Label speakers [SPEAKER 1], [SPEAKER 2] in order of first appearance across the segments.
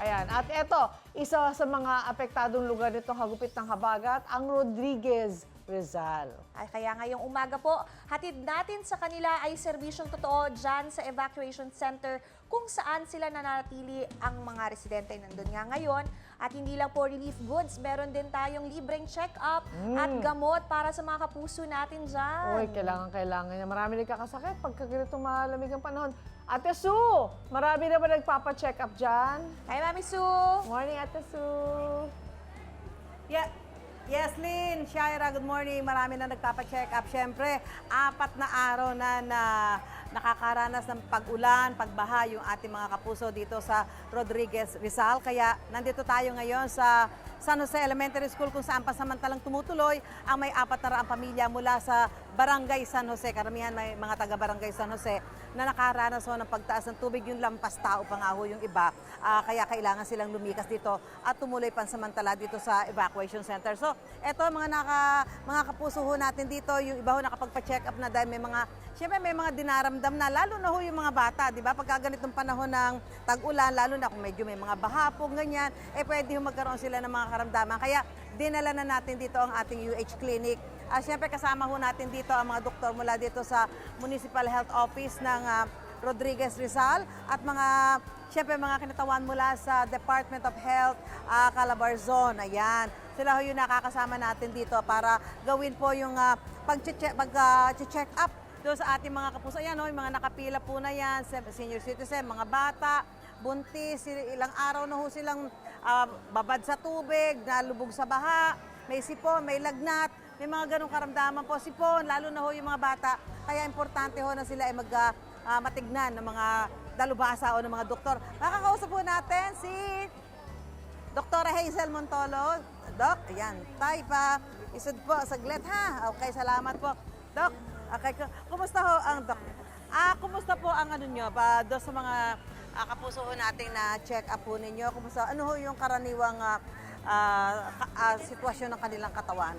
[SPEAKER 1] Ayan. At eto, isa sa mga apektadong lugar nitong hagupit ng habagat, ang Rodriguez Rizal.
[SPEAKER 2] Ay, kaya ngayong umaga po, hatid natin sa kanila ay serbisyong totoo dyan sa evacuation center kung saan sila nanatili ang mga residente nandun nga ngayon. At hindi lang po relief goods, meron din tayong libreng check-up at gamot para sa mga kapuso natin dyan.
[SPEAKER 1] Uy, kailangan niya. Marami nagkakasakit pagka ganitong malamig ang panahon. Ate Sue, marami na ba nagpapacheck up dyan?
[SPEAKER 2] Hi, Mami Sue!
[SPEAKER 1] Morning, Ate Sue.
[SPEAKER 3] Yeah. Yes, Lynn, Shaira, good morning. Marami na nagpapacheck up. Siyempre, 4 na araw na nakakaranas ng pag-ulan, pagbaha yung ating mga kapuso dito sa Rodriguez Rizal. Kaya nandito tayo ngayon sa San Jose Elementary School kung saan pasamantalang tumutuloy ang may 400 pamilya mula sa Barangay San Jose. Karamihan may mga taga-Barangay San Jose na nakaranas ng pagtaas ng tubig, yung lampas tao pa nga ho yung iba. Kaya kailangan silang lumikas dito at tumuloy pansamantala dito sa evacuation center. So, eto mga kapuso ho natin dito, yung iba ho nakapagpa-check up na dahil may mga, syempre may mga dinaramdam na, lalo na ho yung mga bata, di ba? Pagka ganitong panahon ng tag-ulan, lalo na kung medyo may mga bahapong ganyan, pwede ho magkaroon sila ng mga karamdaman. Kaya dinala na natin dito ang ating UH Clinic. Siyempre kasama ho natin dito ang mga doktor mula dito sa Municipal Health Office ng Rodriguez Rizal at siyempre mga kinatawan mula sa Department of Health, Calabarzon. Ayan. Sila ho yung nakakasama natin dito para gawin po yung pag-check up doon sa ating mga kapuso. Ayan ho, yung mga nakapila po na yan, senior citizen, mga bata, buntis, ilang araw na ho silang babad sa tubig, nalubog sa baha, may sipon, may lagnat, may mga ganong karamdaman po, sipon, lalo na ho yung mga bata. Kaya importante ho na sila ay matignan ng mga dalubhasa o ng mga doktor. Makakausap po natin si Dr. Hazel Montolo. Doc, ayan, tayo pa. Isod po, saglit ha. Okay, salamat po. Doc, okay, kumusta ho ang Doc? Kumusta po ang ano nyo, doon sa mga kapuso ho nating na check up po ninyo? Kumusta, ano ho yung karaniwang sitwasyon ng kanilang katawan?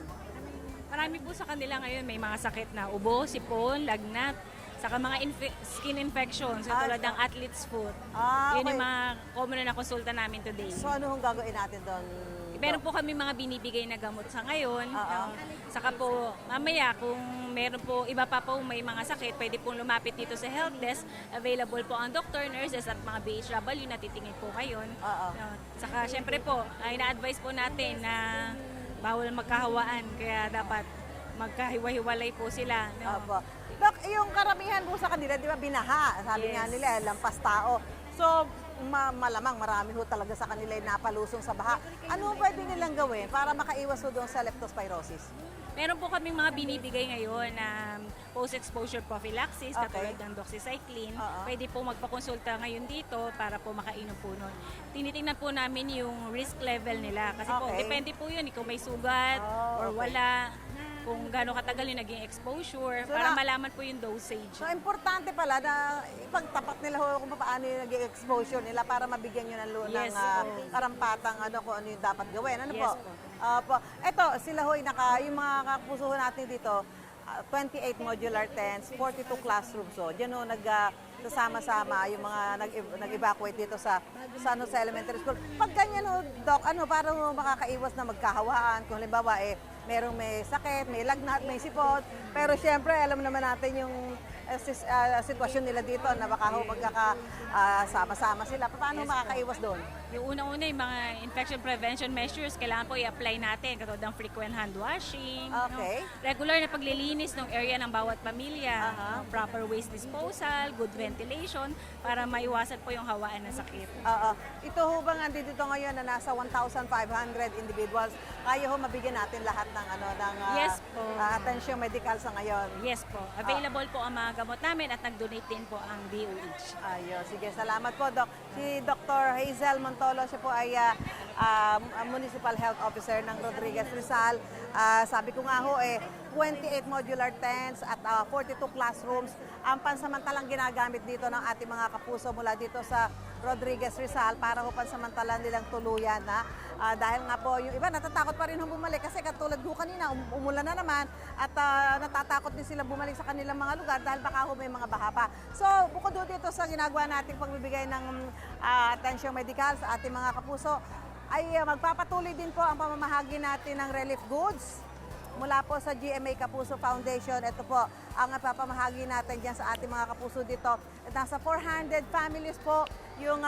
[SPEAKER 4] Marami po sa kanila ngayon may mga sakit na ubo, sipon, lagnat, saka mga skin infections, tulad ng athlete's foot.
[SPEAKER 3] Okay.
[SPEAKER 4] Yun yung mga common na konsulta namin today.
[SPEAKER 3] So ano hong gagawin natin doon?
[SPEAKER 4] Meron po kami mga binibigay na gamot sa ngayon. Saka po, mamaya kung meron po, iba pa po may mga sakit, pwede pong lumapit dito sa help desk. Available po ang doctor, nurses at mga BHW na titingin po ngayon. Saka syempre po, ina-advise po natin na bawal magkahawaan, kaya dapat magkahiwa-hiwalay po sila.
[SPEAKER 3] Opo. Dok, yung karamihan po sa kanila, di ba, binaha. Sabi nga nila, lampas tao. So, malamang marami ho talaga sa kanila yung napalusong sa baha. Ano pwede nilang gawin para makaiwas ho doon sa leptospirosis?
[SPEAKER 4] Meron po kaming mga binibigay ngayon na post-exposure prophylaxis, katulad ng doxycycline. Pwede po magpakonsulta ngayon dito para po makainom po nun. Tinitingnan po namin yung risk level nila. Kasi po, depende po yun kung may sugat or wala, kung gaano katagal yung naging exposure, para malaman po yung dosage.
[SPEAKER 3] So, importante pala na ipagtapat nila ho kung paano yung naging exposure nila para mabigyan nyo ng karampatang kung ano yung dapat gawin. Ano po? Po. Eto, sila ho, yung mga kapuso ho natin dito, 28 modular tents, 42 classrooms. So, dyan ho nagsasama-sama yung mga nag-evacuate dito sa San Jose Elementary School. Pag ganyan ho, Doc, para ho makakaiwas na magkahawaan? Kung halimbawa, merong may sakit, may lagnat, may sipot. Pero syempre, alam naman natin yung sitwasyon nila dito na baka ho magkakasama-sama sila. Paano makakaiwas doon?
[SPEAKER 4] Yung unang-una yung mga infection prevention measures, kailangan po i-apply natin, katulad ng frequent hand washing, regular na paglilinis ng area ng bawat pamilya, proper waste disposal, good ventilation, para maiwasan po yung hawaan ng sakit.
[SPEAKER 3] Ito ho bang andito ngayon na nasa 1,500 individuals, kaya ho mabigyan natin lahat ng
[SPEAKER 4] Yes po.
[SPEAKER 3] atensyon medical sa ngayon?
[SPEAKER 4] Yes po. Available po ang mga gamot namin at nag-donate din po ang DOH.
[SPEAKER 3] Ayun, sige, salamat po, Doc. Si Dr. Hazel Montolo, siya po ay Municipal Health Officer ng Rodriguez Rizal. Sabi ko nga ho, 28 modular tents at 42 classrooms ang pansamantalang ginagamit dito ng ating mga kapuso mula dito sa Rodriguez Rizal para ho pansamantalan nilang tuluyan na dahil nga po yung iba natatakot pa rin bumalik kasi katulad ho kanina umulan na naman at natatakot din sila bumalik sa kanilang mga lugar dahil baka ho may mga baha pa. So bukod ho dito sa ginagawa nating pagbibigay ng atensyong medikal sa ating mga kapuso ay magpapatuloy din po ang pamamahagi natin ng relief goods mula po sa GMA Kapuso Foundation. Ito po ang papamahagi natin dyan sa ating mga kapuso dito. Nasa 400 families po yung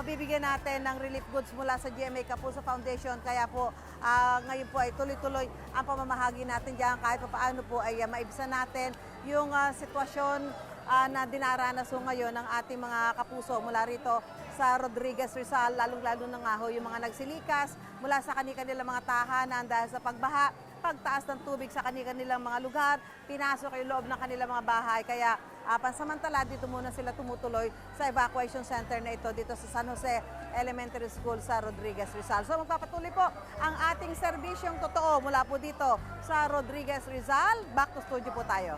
[SPEAKER 3] mabibigyan natin ng relief goods mula sa GMA Kapuso Foundation. Kaya po ngayon po ay tuloy-tuloy ang pamamahagi natin dyan kahit paano po ay maibsan natin yung sitwasyon na dinaranas ho ngayon ng ating mga kapuso mula rito sa Rodriguez Rizal, lalong-lalo na nga ho yung mga nagsilikas mula sa kanilang mga tahanan dahil sa pagbaha, pagtaas ng tubig sa kanilang mga lugar, pinasok yung loob ng kanilang mga bahay. Kaya pansamantala dito muna sila tumutuloy sa evacuation center na ito dito sa San Jose Elementary School sa Rodriguez Rizal. So magpapatuloy po ang ating serbisyong totoo mula po dito sa Rodriguez Rizal. Back to studio po tayo.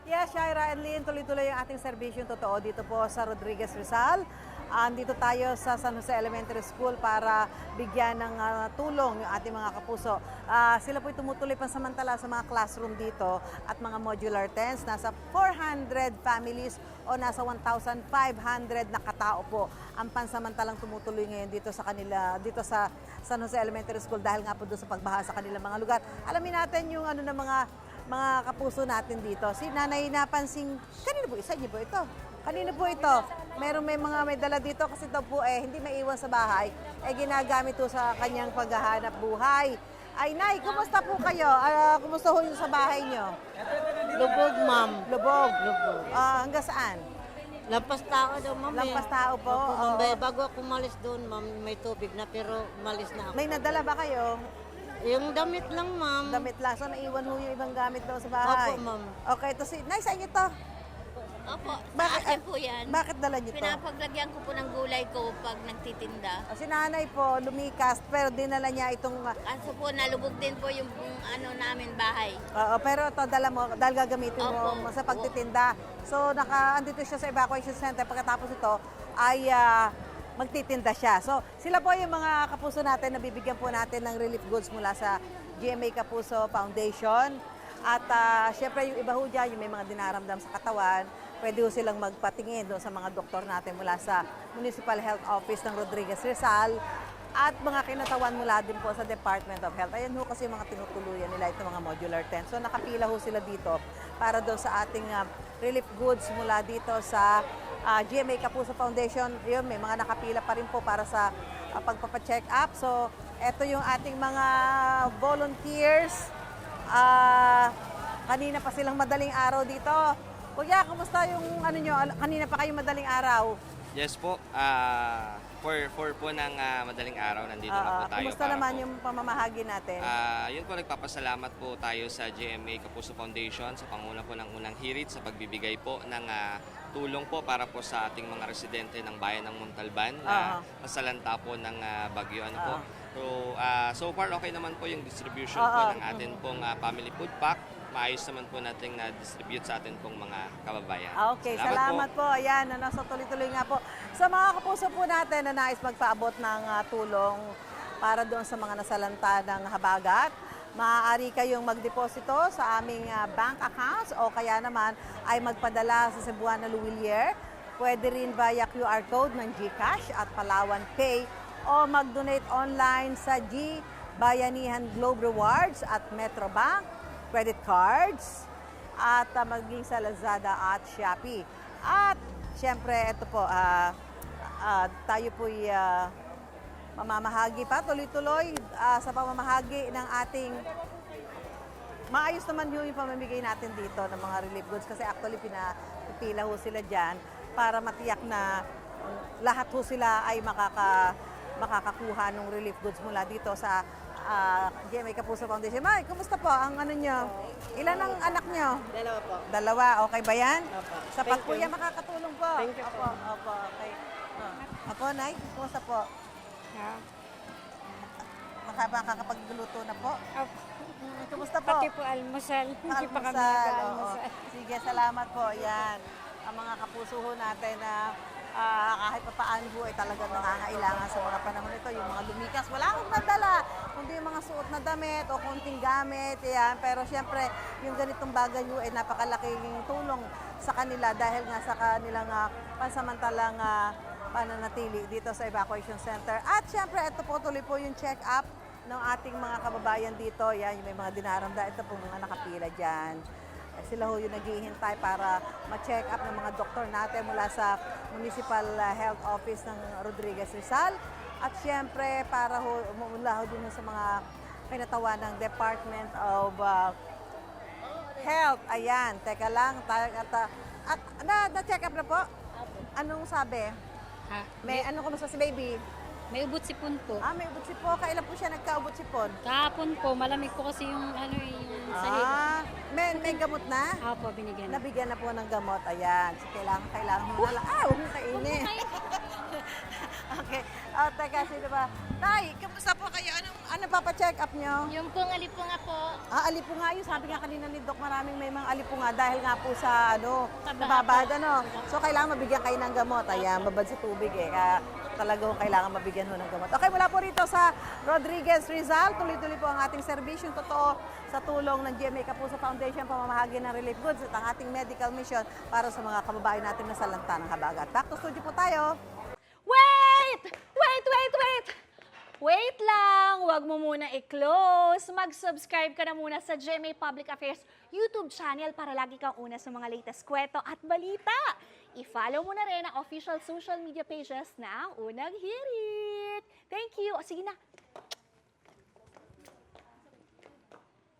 [SPEAKER 3] Yes, Shaira and Lynn, tuloy-tuloy ang ating serbisyong totoo dito po sa Rodriguez Rizal. Andito tayo sa San Jose Elementary School para bigyan ng tulong yung ating mga kapuso. Sila po'y tumutuloy pansamantala sa mga classroom dito at mga modular tents. Nasa 400 families o nasa 1,500 na katao po ang pansamantalang tumutuloy ngayon dito sa kanila, dito sa San Jose Elementary School dahil nga po doon sa pagbaha sa kanilang mga lugar. Alamin natin yung ano na mga kapuso natin dito. Si Nanay napansing, kanino po isa niyo po ito? Kanino po ito? May dala dito kasi ito po hindi maiwan sa bahay. Ginagamit po sa kanyang paghahanap buhay. Ay, Nay, kumusta po kayo? Kumusta ho yung sa bahay niyo?
[SPEAKER 5] Lubog, ma'am.
[SPEAKER 3] Lubog?
[SPEAKER 5] Lubog.
[SPEAKER 3] Hanggang saan?
[SPEAKER 5] Lampas tao daw, ma'am.
[SPEAKER 3] Lampas tao po?
[SPEAKER 5] Opo, ma'am.
[SPEAKER 3] Oo.
[SPEAKER 5] Bago ako umalis doon, ma'am, may tubig na, pero umalis na ako.
[SPEAKER 3] May nadala ba kayo?
[SPEAKER 5] Yung damit lang, ma'am.
[SPEAKER 3] Damit lang. So, naiwan ho yung ibang gamit daw sa bahay?
[SPEAKER 5] Opo, ma'am.
[SPEAKER 3] Okay, ito si... Nay, saan niyo to?
[SPEAKER 6] Opo,
[SPEAKER 3] Bakit,
[SPEAKER 6] sa akin po yan.
[SPEAKER 3] Bakit dala niyo to?
[SPEAKER 6] Pinapaglagyan ko po ng gulay ko pag nagtitinda.
[SPEAKER 3] Si Nanay po, lumikas, pero dinala niya itong...
[SPEAKER 6] Kaso po, nalubog din po yung ano namin bahay.
[SPEAKER 3] Oo, pero ito dala mo dahil gagamitin mo
[SPEAKER 6] Opo.
[SPEAKER 3] sa pagtitinda. So andito siya sa evacuation center. Pagkatapos ito ay magtitinda siya. So sila po yung mga kapuso natin na bibigyan po natin ng relief goods mula sa GMA Kapuso Foundation. At syempre yung iba ho dyan, yung may mga dinaramdam sa katawan, pwede ho silang magpatingin doon sa mga doktor natin mula sa Municipal Health Office ng Rodriguez Rizal at mga kinatawan mula din po sa Department of Health. Ayan ho kasi yung mga tinutuluyan nila itong mga modular tents. So nakapila ho sila dito para doon sa ating relief goods mula dito sa GMA Kapuso Foundation. Yun, may mga nakapila pa rin po para sa pagpapacheck up. So eto yung ating mga volunteers. Kanina pa silang madaling araw dito. Kuya, kumusta yung ano nyo? Kanina pa kayo madaling araw.
[SPEAKER 7] Yes po, 4 po ng madaling araw, nandito na po tayo.
[SPEAKER 3] Kumusta
[SPEAKER 7] para
[SPEAKER 3] naman
[SPEAKER 7] po.
[SPEAKER 3] yung pamamahagi natin?
[SPEAKER 7] Yun po, nagpapasalamat po tayo sa GMA Kapuso Foundation sa panguna po ng unang hirit sa pagbibigay po ng tulong po para po sa ating mga residente ng bayan ng Montalban na nasalanta po ng bagyo. Ano po? So far, okay naman po yung distribution po ng atin pong family food pack. Maayos naman po natin na-distribute sa atin pong mga kababayan.
[SPEAKER 3] Okay, salamat po. Ayan, nasa tuloy-tuloy nga po. Sa mga kapuso po natin na nais magpaabot ng tulong para doon sa mga nasalanta ng habagat, maaari kayong magdeposito sa aming bank accounts o kaya naman ay magpadala sa Cebuana Luwilier. Pwede rin via QR code ng GCash at Palawan Pay o mag-donate online sa Bayanihan Globe Rewards at Metrobank, credit cards, at maging sa Lazada at Shopee. At syempre, ito po, tayo po'y mamamahagi pa, tuloy-tuloy sa pamamahagi ng ating... Maayos naman yung pamamigay natin dito ng mga relief goods kasi actually pinapila ho sila dyan para matiyak na lahat ho sila ay makakakuha ng relief goods mula dito sa GMA Kapuso Foundation. May, kumusta po ang ano nyo? Ilan ang anak nyo?
[SPEAKER 5] Dalawa po.
[SPEAKER 3] Dalawa, okay ba yan?
[SPEAKER 5] Opo.
[SPEAKER 3] Sapat
[SPEAKER 5] Thank
[SPEAKER 3] po
[SPEAKER 5] you.
[SPEAKER 3] yan, makakatulong po.
[SPEAKER 5] Thank you po.
[SPEAKER 3] Opo, okay. Ako, Nay, kumusta po? Makakapagluto na po? Kumusta po?
[SPEAKER 8] Pati po almusal. Hindi pa kami
[SPEAKER 3] Almusal, oo.
[SPEAKER 8] nag-almusal.
[SPEAKER 3] Sige, salamat po. Yan. ang mga kapuso ho natin na kahit pa paano ho ay talagang nangangailangan sa mga panahon ito. Yung mga lumikas, wala akong nadala, kundi yung mga suot na damit o kunting gamit. Yan. Pero siyempre, yung ganitong bagay ho ay napakalaking tulong sa kanila dahil nga sa kanilang pansamantalang pananatili dito sa evacuation center. At siyempre, ito po tuloy po yung check-up ng ating mga kababayan dito. Yan, yung may mga dinaramda. Ito po mga nakapila dyan. Sila ho yung naghihintay para ma-check up ng mga doktor natin mula sa Municipal Health Office ng Rodriguez Rizal. At siyempre, para ho, mula ho din sa mga pinatawan ng Department of Health. Ayan, teka lang. Na-check up na po? Anong sabi?
[SPEAKER 8] Ha?
[SPEAKER 3] May ano kumusta si baby?
[SPEAKER 8] May ubot sipon po.
[SPEAKER 3] May ubot sipon. Kailan po siya nagka-ubot sipon?
[SPEAKER 8] Kahapon po, malamig po kasi yung yung sahig.
[SPEAKER 3] May gamot na?
[SPEAKER 8] Opo, binigyan.
[SPEAKER 3] Nabigyan na po ng gamot. Ayan. So, kailangan mo na lang. Huwag mo kainin. Okay. Teka, sino ba? Tay, kamusta po kayo? Ano papacheck up nyo?
[SPEAKER 8] Yung pong alipunga po.
[SPEAKER 3] Alipunga yun. Sabi nga kanina ni Doc, maraming may mga alipunga dahil nga po sa nababad, So, kailangan mabigyan kayo ng gamot. Ayan, babad sa tubig Kaya talagang kailangan mabigyan ho ng gamot. Okay, mula po rito sa Rodriguez Rizal, tuloy-tuloy po ang ating serbisyong totoo sa tulong ng GMA Kapuso Foundation, pamamahagi ng relief goods at ang ating medical mission para sa mga kababayan natin na sa lanta ng habagat. Back to studio po tayo.
[SPEAKER 2] Wait! Wait lang! Huwag mo muna i-close. Mag-subscribe ka na muna sa GMA Public Affairs YouTube channel para lagi kang una sa mga latest kwento at balita. I-follow mo na rin ang official social media pages ng Unang Hirit. Thank you. O sige na,